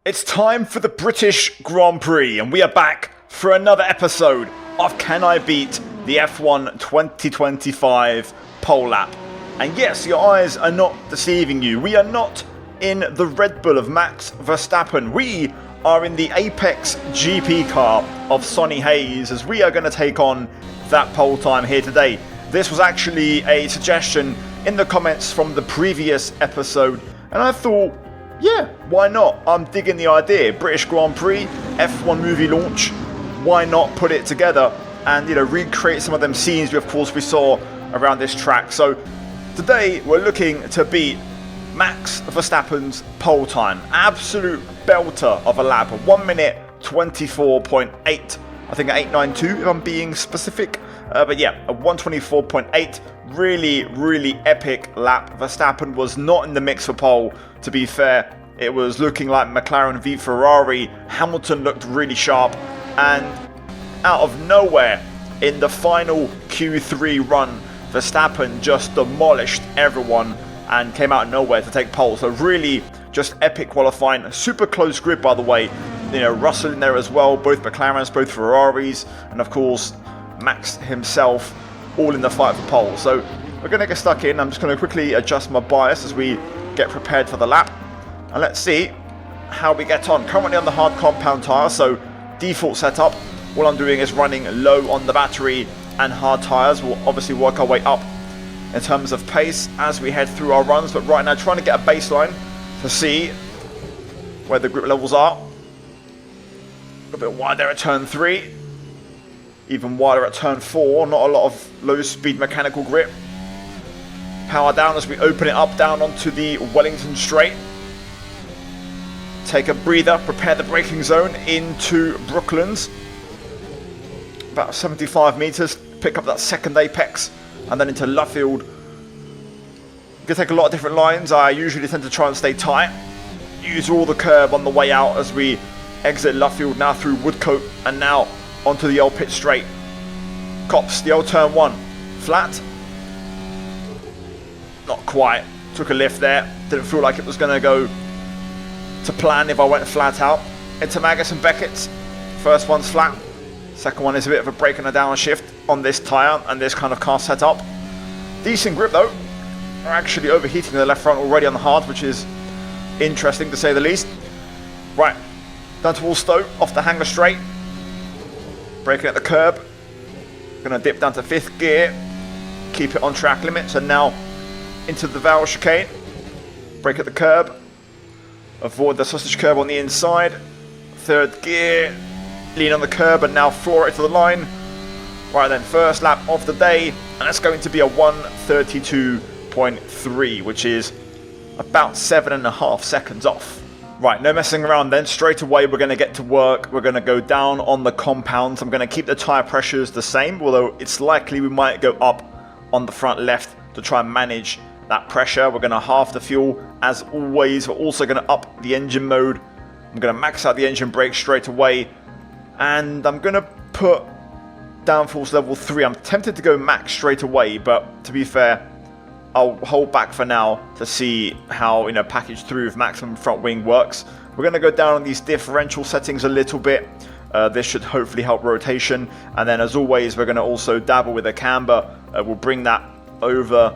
It's time for the British Grand Prix, and we are back for another episode of Can I Beat the F1 2025 pole lap? And yes, your eyes are not deceiving you. We are not in the Red Bull of Max Verstappen. We are in the APX GP car of Sonny Hayes, as we are going to take on that pole time here today. This was actually a suggestion in the comments from the previous episode, and I thought, yeah, why not? I'm digging the idea. British Grand Prix, F1 movie launch. Why not put it together and, recreate some of them scenes we saw around this track. So today we're looking to beat Max Verstappen's pole time. Absolute belter of a lap. 1 minute 24.8. I think 892 if I'm being specific. But yeah, a 124.8. Really epic lap. Verstappen was not in the mix for pole, to be fair. It was looking like McLaren v Ferrari. Hamilton looked really sharp, and out of nowhere in the final Q3 run, Verstappen just demolished everyone and came out of nowhere to take pole. So really just epic qualifying. Super close grid, by the way. Russell in there as well, both McLarens, both Ferraris, and of course Max himself, all in the fight for pole. So we're going to get stuck in. I'm just going to quickly adjust my bias as we get prepared for the lap, and let's see how we get on. Currently on the hard compound tyre, so default setup. All I'm doing is running low on the battery and hard tyres. We'll obviously work our way up in terms of pace as we head through our runs, but right now trying to get a baseline to see where the grip levels are. A little bit wider at turn 3, even wider at turn 4. Not a lot of low speed mechanical grip. Power down as we open it up down onto the Wellington straight. Take a breather, prepare the braking zone into Brooklands. About 75 metres, pick up that second apex, and then into Luffield. You can take a lot of different lines. I usually tend to try and stay tight. Use all the curb on the way out as we exit Luffield, now through Woodcote, and now onto the old pit straight. Cops, the old turn 1. Flat. Not quite. Took a lift there. Didn't feel like it was going to go to plan if I went flat out. Into Magus and Beckett's. First one's flat. Second one is a bit of a break and a downshift on this tyre and this kind of car setup. Decent grip though. We're actually overheating the left front already on the hard, which is interesting to say the least. Right. Down to Stowe, off the hanger straight. Braking at the curb. Going to dip down to 5th gear. Keep it on track limits, and now into the Vowel chicane. Brake at the curb. Avoid the sausage curb on the inside. 3rd gear. Lean on the curb and now floor it to the line. Right then, first lap of the day, and that's going to be a 1:32.3, which is about 7.5 seconds off. Right, no messing around then. Straight away we're going to get to work. We're going to go down on the compounds. I'm going to keep the tyre pressures the same, although it's likely we might go up on the front left to try and manage that pressure. We're going to halve the fuel as always. We're also going to up the engine mode. I'm going to max out the engine brake straight away, and I'm going to put downforce level 3. I'm tempted to go max straight away, but to be fair, I'll hold back for now to see how package 3 with maximum front wing works. We're going to go down on these differential settings a little bit. This should hopefully help rotation, and then as always we're going to also dabble with a camber. We'll bring that over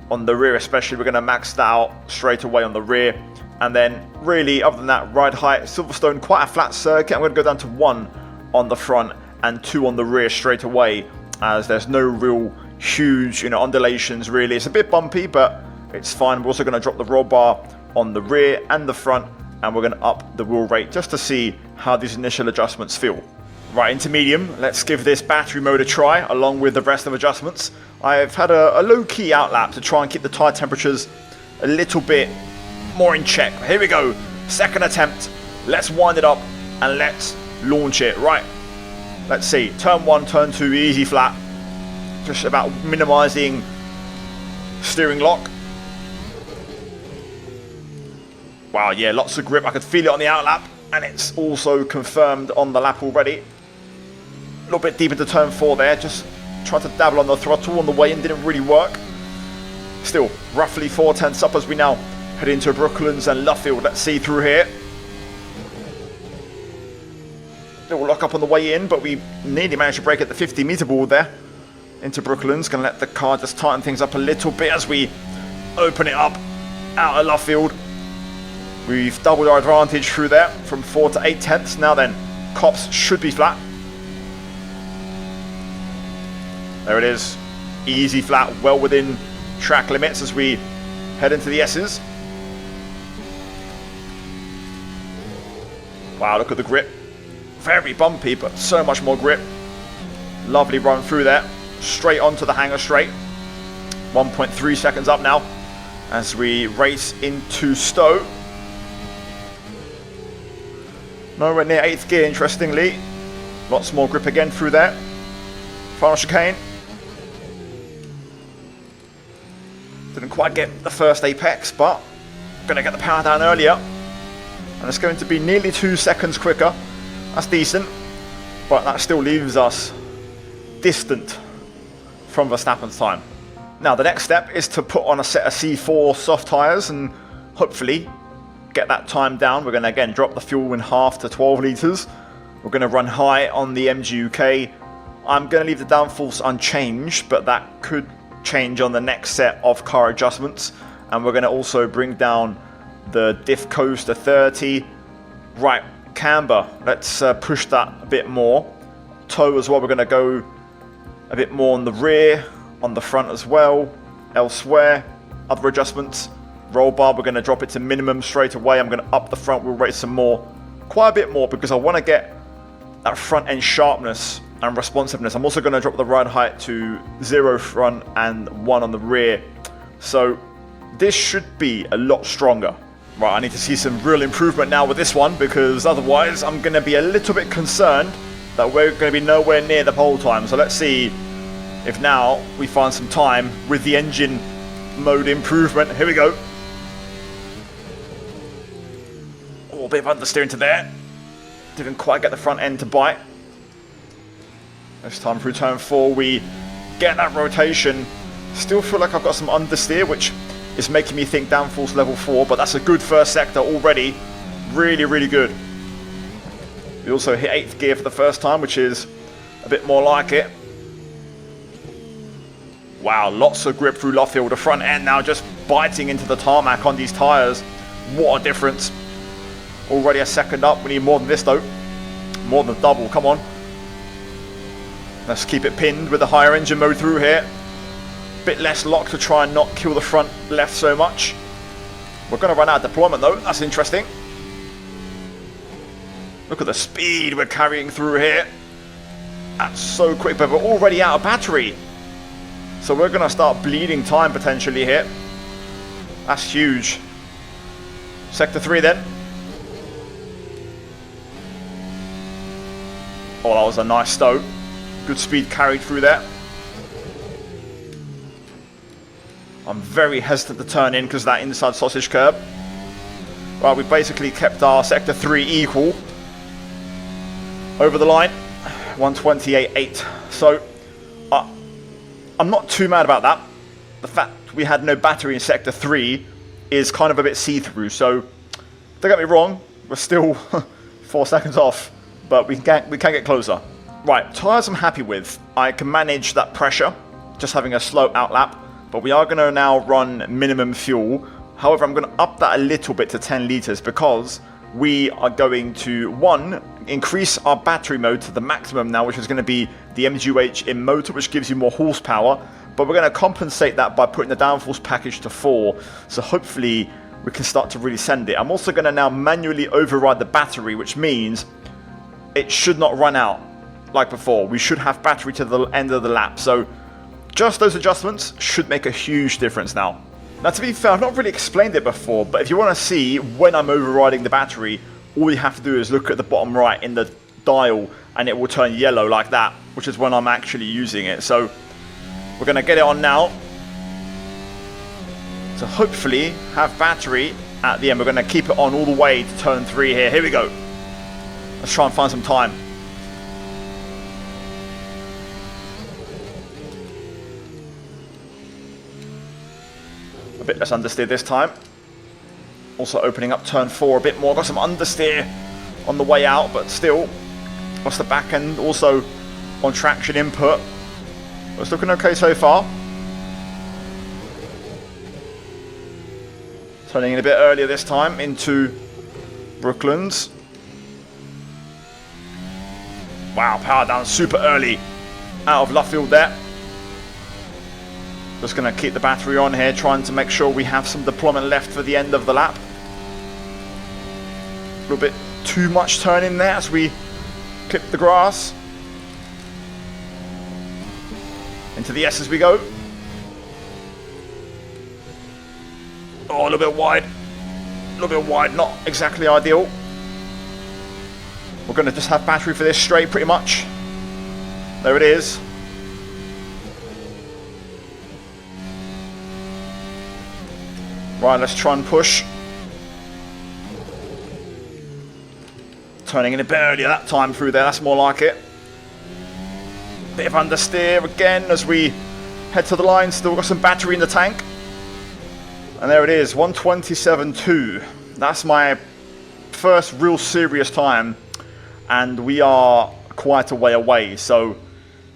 on the rear especially. We're going to max that out straight away on the rear, and then really other than that, ride height, Silverstone, quite a flat circuit. I'm going to go down to 1 on the front and 2 on the rear straight away, as there's no real huge undulations really. It's a bit bumpy, but it's fine. We're also going to drop the roll bar on the rear and the front, and we're going to up the wheel rate just to see how these initial adjustments feel. Right, into medium, let's give this battery mode a try along with the rest of adjustments. I've had a low-key outlap to try and keep the tyre temperatures a little bit more in check. Here we go, second attempt. Let's wind it up and let's launch it. Right, let's see, turn 1, turn 2, easy flat. Just about minimizing steering lock. Wow, yeah, lots of grip. I could feel it on the outlap, and it's also confirmed on the lap already. A little bit deep into turn 4 there. Just tried to dabble on the throttle on the way in, didn't really work. Still, roughly 4/10 up as we now head into Brooklands and Luffield. Let's see through here. Little lock up on the way in, but we nearly managed to break at the 50-meter board there into Brooklyn's. Going to let the car just tighten things up a little bit as we open it up out of left field. We've doubled our advantage through there from 4 to 8 tenths. Now then, Cops should be flat. There it is. Easy flat, well within track limits as we head into the S's. Wow, look at the grip. Very bumpy, but so much more grip. Lovely run through there. Straight onto the hangar straight. 1.3 seconds up now as we race into Stowe. Nowhere near 8th gear, interestingly. Lots more grip again through there. Final chicane. Didn't quite get the first apex, but going to get the power down earlier. And it's going to be nearly 2 seconds quicker. That's decent, but that still leaves us distant from Verstappen's time. Now the next step is to put on a set of C4 soft tyres and hopefully get that time down. We're going to again drop the fuel in half to 12 litres. We're going to run high on the MGUK. I'm going to leave the downforce unchanged, but that could change on the next set of car adjustments. And we're going to also bring down the diff coast to 30. Right, camber, let's push that a bit more. Toe as well, we're going to go a bit more on the rear, on the front as well. Elsewhere, other adjustments. Roll bar, we're going to drop it to minimum straight away. I'm going to up the front wheel rate some more, quite a bit more, because I want to get that front end sharpness and responsiveness. I'm also going to drop the ride height to 0 front and 1 on the rear. So this should be a lot stronger. Right, I need to see some real improvement now with this one, because otherwise I'm going to be a little bit concerned that we're going to be nowhere near the pole time. So let's see if now we find some time with the engine mode improvement. Here we go. Oh, a bit of understeer into there. Didn't quite get the front end to bite. This time through turn 4 we get that rotation. Still feel like I've got some understeer, which is making me think downforce level 4, but that's a good first sector already. Really, really good. We also hit 8th gear for the first time, which is a bit more like it. Wow, lots of grip through Luffield. The front end now just biting into the tarmac on these tyres. What a difference. Already a second up. We need more than this though. More than double, come on. Let's keep it pinned with the higher engine mode through here. Bit less lock to try and not kill the front left so much. We're going to run out of deployment though. That's interesting. Look at the speed we're carrying through here. That's so quick, but we're already out of battery. So we're going to start bleeding time potentially here. That's huge. Sector 3 then. Oh, that was a nice stow. Good speed carried through there. I'm very hesitant to turn in because of that inside sausage curb. Right, we basically kept our sector 3 equal. Over the line, 128.8. So, I'm not too mad about that. The fact we had no battery in sector 3 is kind of a bit see-through. So, don't get me wrong, we're still 4 seconds off, but we can get closer. Right, tyres I'm happy with. I can manage that pressure, just having a slow outlap. But we are going to now run minimum fuel. However, I'm going to up that a little bit to 10 litres because we are going to, 1, increase our battery mode to the maximum now, which is going to be the MGUH in motor, which gives you more horsepower. But we're going to compensate that by putting the downforce package to 4. So hopefully we can start to really send it. I'm also going to now manually override the battery, which means it should not run out like before. We should have battery to the end of the lap. So just those adjustments should make a huge difference now. Now to be fair, I've not really explained it before, but if you want to see when I'm overriding the battery, all you have to do is look at the bottom right in the dial and it will turn yellow like that, which is when I'm actually using it. So we're going to get it on now to hopefully have battery at the end. We're going to keep it on all the way to turn 3 here. Here we go. Let's try and find some time. A bit less understeer this time. Also opening up turn 4 a bit more. Got some understeer on the way out, but still What's the back end also on traction input? It's looking okay so far. Turning in a bit earlier this time into Brooklands. Wow, power down super early out of Luffield there. Just going to keep the battery on here, trying to make sure we have some deployment left for the end of the lap. A little bit too much turn in there as we clip the grass. Into the S as we go. Oh, a little bit wide. A little bit wide, not exactly ideal. We're going to just have battery for this straight pretty much. There it is. Right, let's try and push. Turning in a bit earlier that time through there, that's more like it. Bit of understeer again as we head to the line. Still got some battery in the tank. And there it is, 1:27.2. That's my first real serious time. And we are quite a way away. So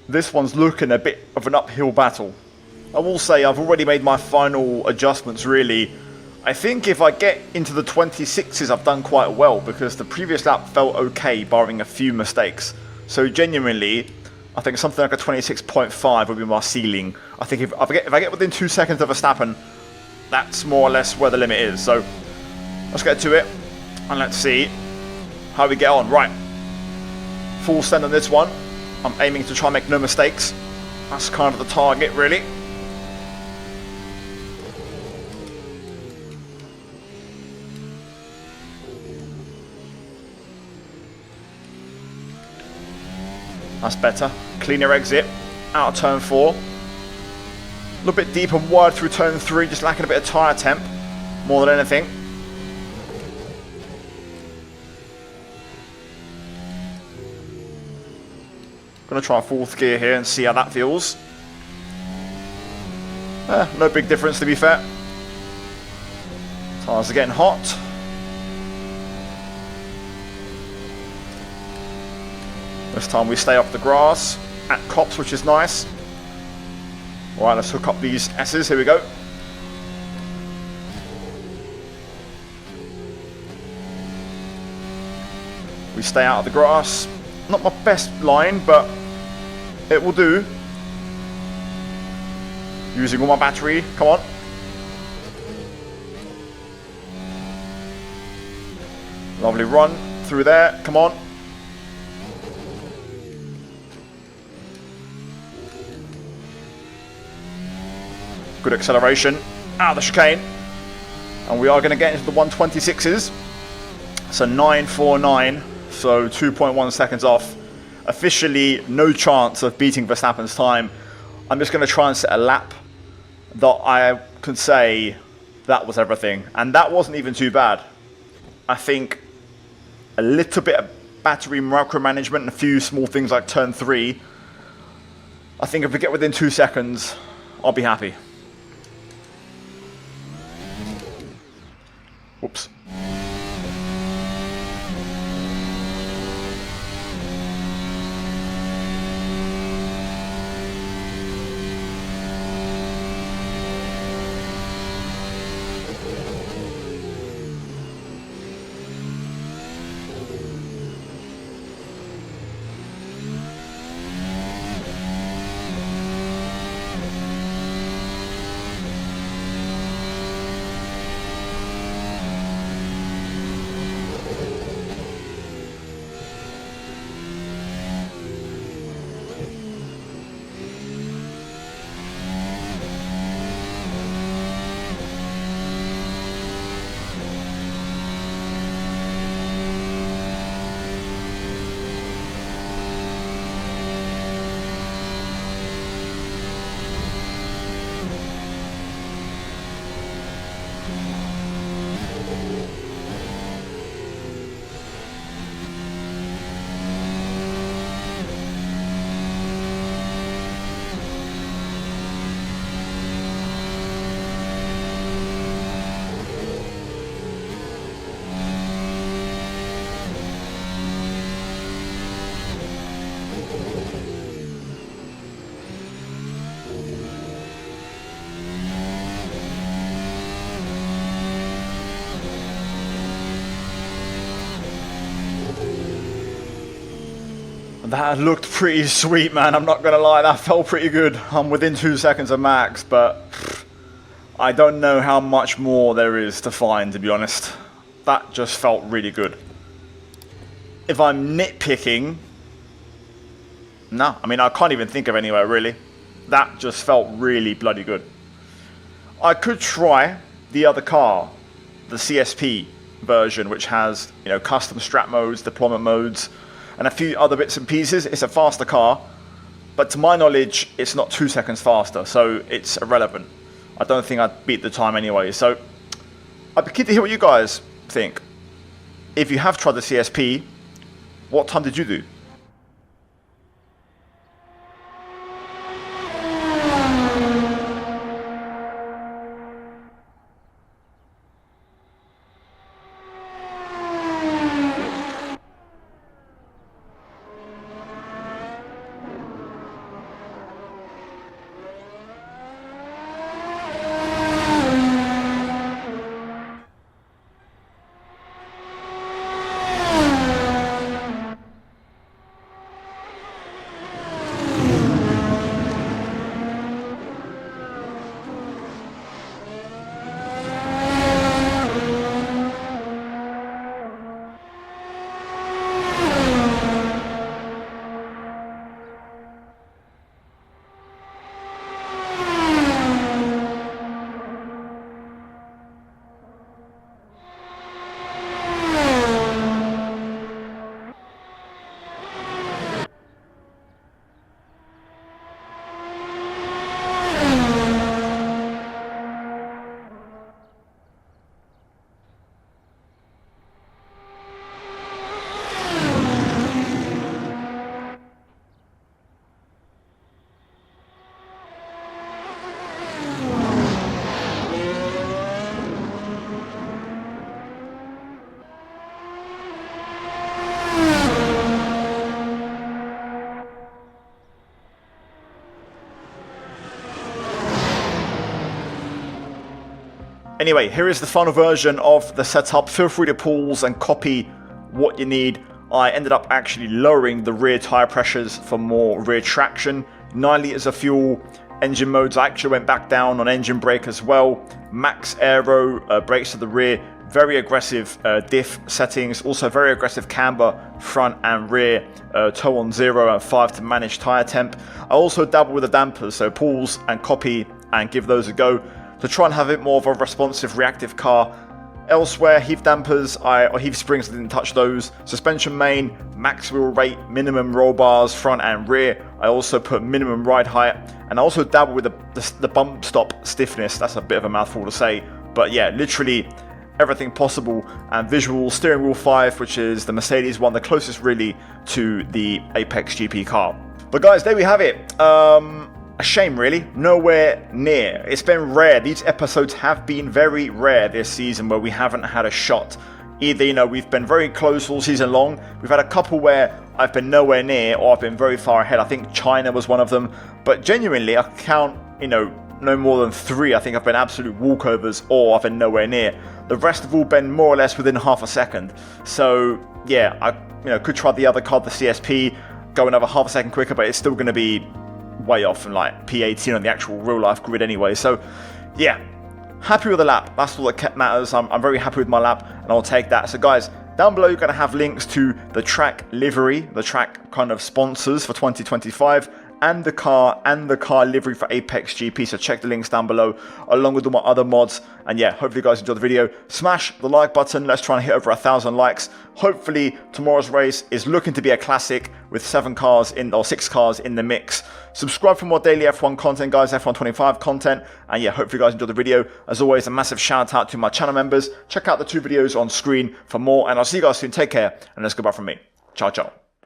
this one's looking a bit of an uphill battle. I will say I've already made my final adjustments really. I think if I get into the 26s I've done quite well because the previous lap felt okay barring a few mistakes. So genuinely, I think something like a 26.5 would be my ceiling. I think if I get within 2 seconds of Verstappen, that's more or less where the limit is. So let's get to it and let's see how we get on. Right, full send on this one. I'm aiming to try and make no mistakes. That's kind of the target really. That's better. Cleaner exit. Out of turn 4. A little bit deep and wide through turn 3. Just lacking a bit of tyre temp. More than anything. Gonna try 4th gear here and see how that feels. No big difference to be fair. Tyres are getting hot. This time we stay off the grass at Cops, which is nice. Alright, let's hook up these S's. Here we go. We stay out of the grass. Not my best line, but it will do. Using all my battery. Come on. Lovely run through there. Come on. Good acceleration out of the chicane, and we are going to get into the 126s. So 9.49, so 2.1 seconds off. Officially no chance of beating Verstappen's time. I'm just going to try and set a lap that I can say that was everything, and that wasn't even too bad. I think a little bit of battery micromanagement and a few small things like turn 3. I think if we get within 2 seconds, I'll be happy. Whoops. That looked pretty sweet, man. I'm not gonna lie, that felt pretty good. I'm within 2 seconds of max, but I don't know how much more there is to find, to be honest. That just felt really good. If I'm nitpicking, no, I mean, I can't even think of anywhere really. That just felt really bloody good. I could try the other car, the CSP version, which has, you know, custom strap modes, deployment modes, and a few other bits and pieces. It's a faster car, but to my knowledge, it's not 2 seconds faster, so it's irrelevant. I don't think I'd beat the time anyway, so I'd be keen to hear what you guys think. If you have tried the CSP, what time did you do? Anyway, here is the final version of the setup. Feel free to pause and copy what you need. I ended up actually lowering the rear tyre pressures for more rear traction. 9 litres of fuel, engine modes. I actually went back down on engine brake as well. Max aero, brakes to the rear. Very aggressive diff settings. Also very aggressive camber, front and rear. Toe on 0 and 5 to manage tyre temp. I also dabble with the dampers, so pause and copy and give those a go to try and have a bit more of a responsive, reactive car. Elsewhere, heave dampers, or heave springs, I didn't touch those. Suspension main, max wheel rate, minimum roll bars, front and rear. I also put minimum ride height, and I also dabble with the bump stop stiffness. That's a bit of a mouthful to say, but yeah, literally everything possible. And visual steering wheel 5, which is the Mercedes one, the closest really to the Apex GP car. But guys, there we have it. A shame really, nowhere near. It's been rare. These episodes have been very rare this season where we haven't had a shot. Either, you know, we've been very close all season long. We've had a couple where I've been nowhere near or I've been very far ahead. I think China was one of them. But genuinely, I count, you know, no more than 3. I think I've been absolute walkovers or I've been nowhere near. The rest have all been more or less within half a second. So yeah, I could try the other card, the CSP, go another half a second quicker, but it's still going to be way off from like P18 on the actual real life grid anyway. So yeah, happy with the lap. That's all that matters. I'm very happy with my lap and I'll take that. So guys, down below you're going to have links to the track livery, the track kind of sponsors for 2025, and the car livery for Apex GP. So check the links down below along with all my other mods. And yeah, hopefully you guys enjoyed the video. Smash the like button. Let's try and hit over 1,000 likes. Hopefully tomorrow's race is looking to be a classic with 6 cars in the mix. Subscribe for more daily F1 content, guys, F1 25 content. And yeah, hopefully you guys enjoyed the video. As always, a massive shout out to my channel members. Check out the 2 videos on screen for more, and I'll see you guys soon. Take care, and let's go back from me. Ciao, ciao.